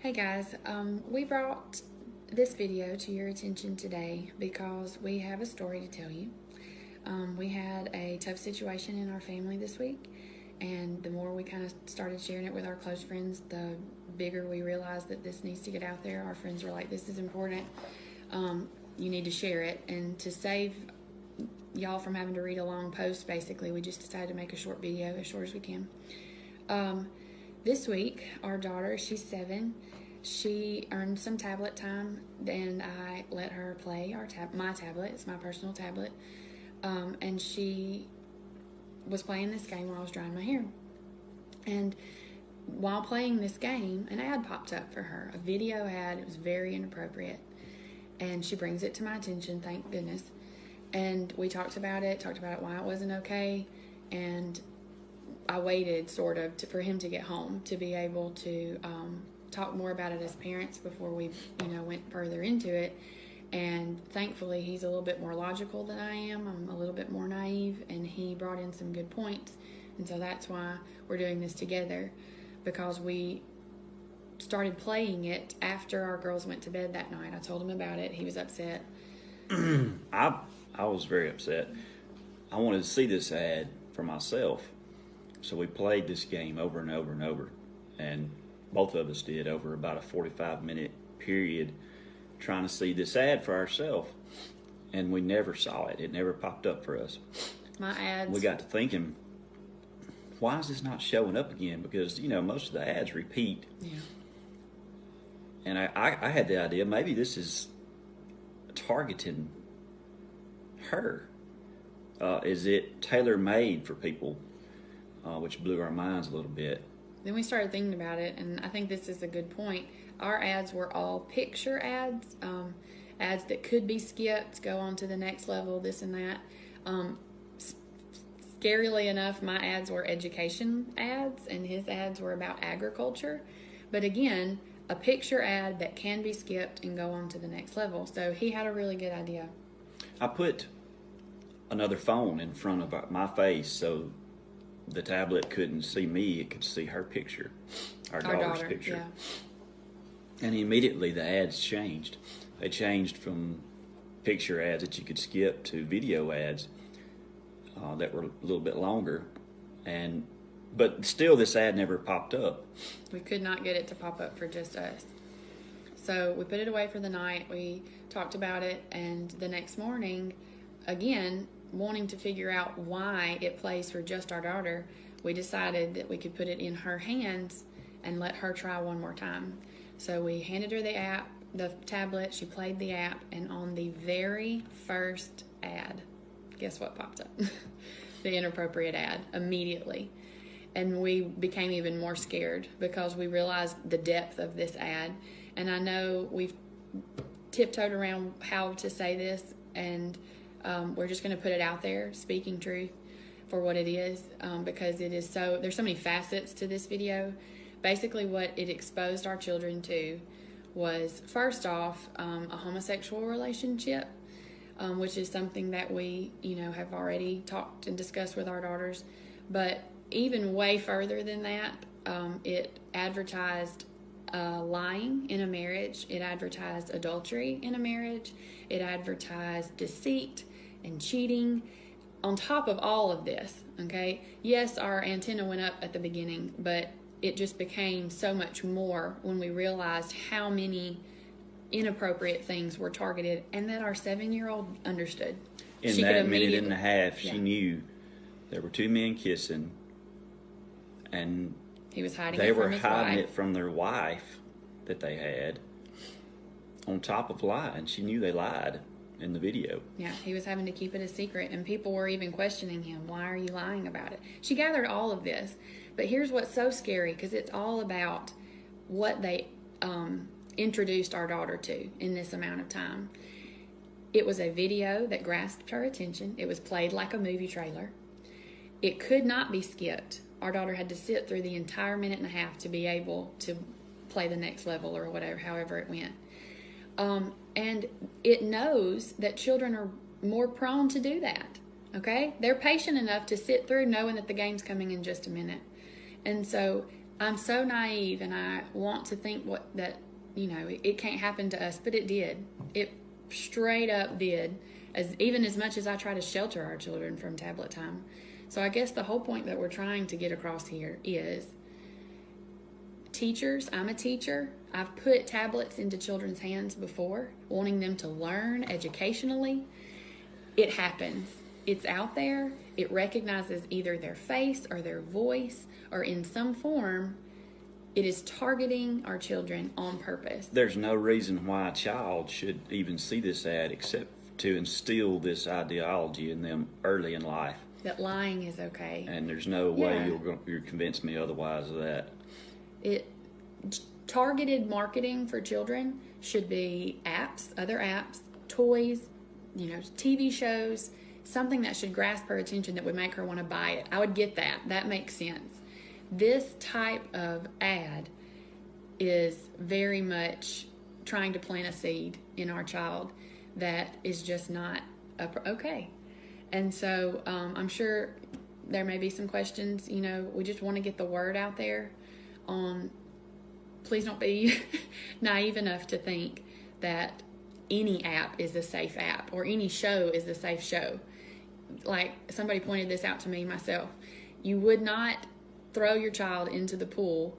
Hey guys, we brought this video to your attention today because we have a story to tell you. We had a tough situation in our family this week, and the more we kind of started sharing it with our close friends, the bigger we realized that this needs to get out there. Our friends were like, this is important. You need to share it. And to save y'all from having to read a long post, basically, we just decided to make a short video, as short as we can. This week, our daughter, she's 7, she earned some tablet time, and I let her play my tablet. It's my personal tablet. And she was playing this game while I was drying my hair. And while playing this game, an ad popped up for her, a video ad. It was very inappropriate. And she brings it to my attention, thank goodness. And we talked about it, why it wasn't okay. And I waited sort of for him to get home to be able to talk more about it as parents before we went further into it. And thankfully he's a little bit more logical than I am. I'm a little bit more naive, and he brought in some good points. And so that's why we're doing this together, because we started playing it after our girls went to bed that night. I told him about it. He was upset. I was very upset. I wanted to see this ad for myself. So we played this game over and over and over, and both of us did over about a 45-minute period trying to see this ad for ourselves, and we never saw it. It never popped up for us. My ads. We got to thinking, why is this not showing up again? Because, most of the ads repeat. Yeah. And I had the idea, maybe this is targeting her. Is it tailor-made for people? Which blew our minds a little bit. Then we started thinking about it, and I think this is a good point. Our ads were all picture ads, ads that could be skipped, go on to the next level, this and that. Scarily enough, my ads were education ads, and his ads were about agriculture. But again, a picture ad that can be skipped and go on to the next level. So he had a really good idea. I put another phone in front of my face so the tablet couldn't see me, it could see her picture, our daughter's picture. Yeah. And immediately the ads changed. They changed from picture ads that you could skip to video ads that were a little bit longer. But still this ad never popped up. We could not get it to pop up for just us. So we put it away for the night. We talked about it, and the next morning, again, wanting to figure out why it plays for just our daughter, we decided that we could put it in her hands and let her try one more time. So we handed her the tablet, she played the app, and on the very first ad, guess what popped up? The inappropriate ad, immediately. And we became even more scared because we realized the depth of this ad. And I know we've tiptoed around how to say this, and we're just going to put it out there, speaking truth for what it is, because there's so many facets to this video. Basically what it exposed our children to was, first off, a homosexual relationship, which is something that we, have already talked and discussed with our daughters. But even way further than that, it advertised lying in a marriage. It advertised adultery in a marriage. It advertised deceit and cheating. On top of all of this, okay, yes, our antenna went up at the beginning, but it just became so much more when we realized how many inappropriate things were targeted, and that our 7-year-old understood. In that minute and a half, she knew there were 2 men kissing, and he was hiding they it from were his hiding wife. it from their wife that they had, on top of lying. She knew they lied in the video. Yeah, he was having to keep it a secret, and people were even questioning him. Why are you lying about it? She gathered all of this, but here's what's so scary, because it's all about what they introduced our daughter to in this amount of time. It was a video that grasped her attention. It was played like a movie trailer. It could not be skipped. Our daughter had to sit through the entire minute and a half to be able to play the next level, or whatever, however it went. And it knows that children are more prone to do that, okay? They're patient enough to sit through knowing that the game's coming in just a minute. And so I'm so naive, and I want to think that it can't happen to us, but it did. It straight up did. Even as much as I try to shelter our children from tablet time. So I guess the whole point that we're trying to get across here is, teachers, I'm a teacher. I've put tablets into children's hands before, wanting them to learn educationally. It happens. It's out there. It recognizes either their face or their voice, or in some form, it is targeting our children on purpose. There's no reason why a child should even see this ad except to instill this ideology in them early in life. That lying is okay. And there's no way you'll convince me otherwise of that. Targeted marketing for children should be apps, other apps, toys, TV shows, something that should grasp her attention that would make her want to buy it. I would get that. That makes sense. This type of ad is very much trying to plant a seed in our child that is just not okay. And so I'm sure there may be some questions. We just want to get the word out there on, please don't be naive enough to think that any app is a safe app or any show is a safe show. Like somebody pointed this out to me myself. You would not throw your child into the pool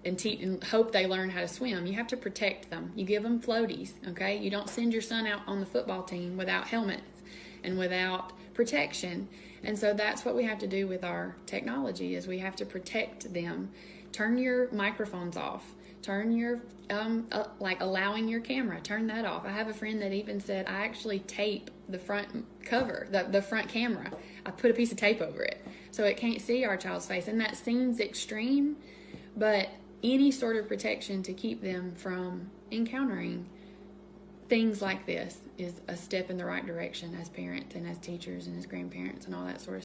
and hope they learn how to swim. You have to protect them. You give them floaties, okay? You don't send your son out on the football team without helmets and without protection. And so that's what we have to do with our technology, is we have to protect them. Turn your microphones off. Turn your, allowing your camera, turn that off. I have a friend that even said, I actually tape the front cover, the front camera. I put a piece of tape over it so it can't see our child's face. And that seems extreme, but any sort of protection to keep them from encountering things like this is a step in the right direction as parents and as teachers and as grandparents and all that sort of